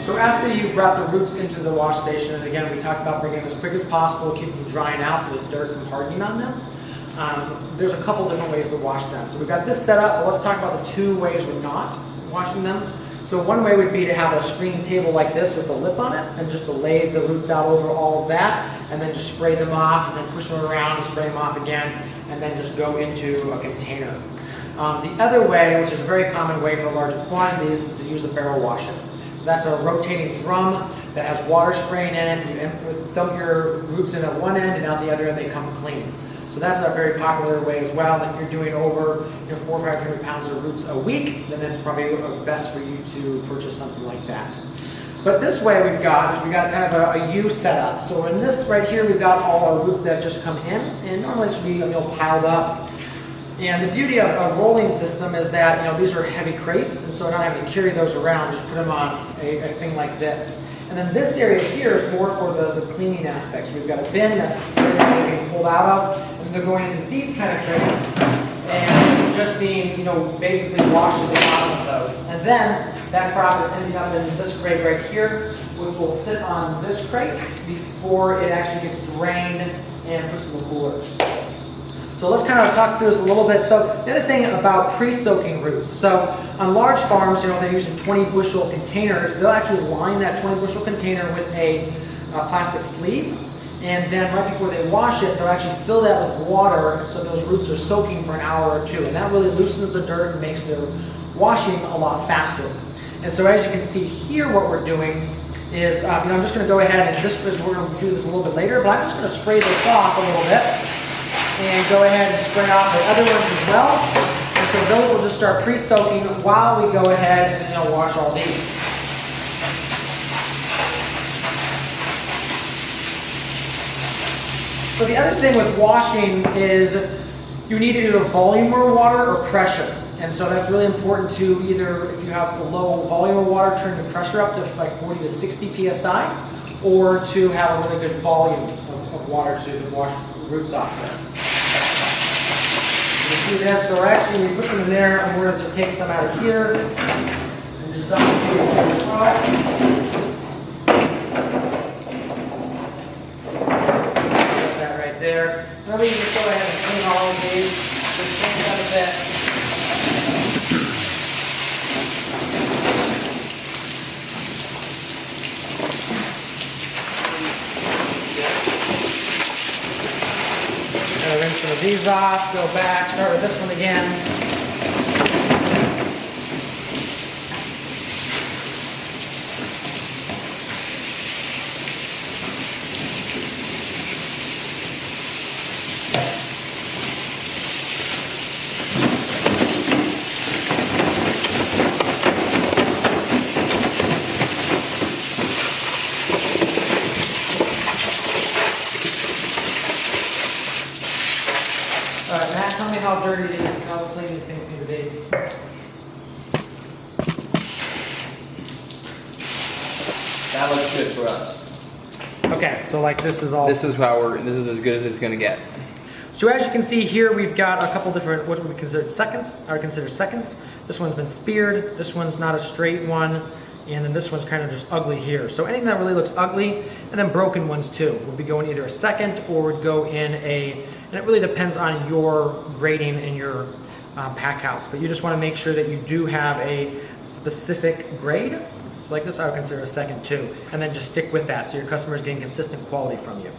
So after you brought the roots into the wash station, and again, we talked about bringing them as quick as possible, keeping them drying out with dirt from hardening on them. There's a couple different ways to wash them. So we've got this set up, but let's talk about the two ways we're not washing them. So one way would be to have a screening table like this with a lip on it, and just to lay the roots out over all of that, and then just spray them off, and then push them around and spray them off again, and then just go into a container. The other way, which is a very common way for larger quantities, is to use a barrel washer. So that's a rotating drum that has water spraying in it. You dump your roots in at one end, and out the other end they come clean. So that's a very popular way as well. And if you're doing over 400 or 500 pounds of roots a week, then it's probably best for you to purchase something like that. But this way we've got kind of a U setup. So in this right here, we've got all our roots that have just come in, and normally this would be piled up. And the beauty of a rolling system is that these are heavy crates, and so not having to carry those around, just put them on a thing like this. And then this area here is more for the cleaning aspects. We've got a bin that's being pulled out of, and they're going into these kind of crates, and just being, basically washed at the bottom of those. And then that crop is ending up in this crate right here, which will sit on this crate before it actually gets drained and put in the cooler. So let's kind of talk through this a little bit. So the other thing about pre-soaking roots. So on large farms, they're using 20 bushel containers. They'll actually line that 20 bushel container with a plastic sleeve. And then right before they wash it, they'll actually fill that with water so those roots are soaking for an hour or two. And that really loosens the dirt and makes their washing a lot faster. And so as you can see here, what we're doing is, I'm just going to go ahead and we're going to do this a little bit later, but I'm just going to spray this off a little bit. And go ahead and spray off the other ones as well. And so those will just start pre-soaking while we go ahead and wash all these. So the other thing with washing is you need either volume of water or pressure. And so that's really important to either, if you have a low volume of water, turn the pressure up to like 40 to 60 psi, or to have a really good volume of water to wash the roots off there. You see this, so actually we put some in there, and we're going to just take some out of here and just dump it into the spot. Put that right there. Now we can just go ahead and clean all of these. Just clean them a bit. Rinse some of these off, go back, start with this one again. All right, Matt, tell me how dirty these and how clean these things need to be. That looks good for us. Okay, so like this is all. This is as good as it's gonna get. So as you can see here, we've got a couple different, what we consider seconds. This one's been speared. This one's not a straight one. And then this one's kind of just ugly here. So anything that really looks ugly, and then broken ones too, will be going either a second or would go in and it really depends on your grading in your pack house. But you just want to make sure that you do have a specific grade. So like this, I would consider a second too. And then just stick with that so your customer is getting consistent quality from you.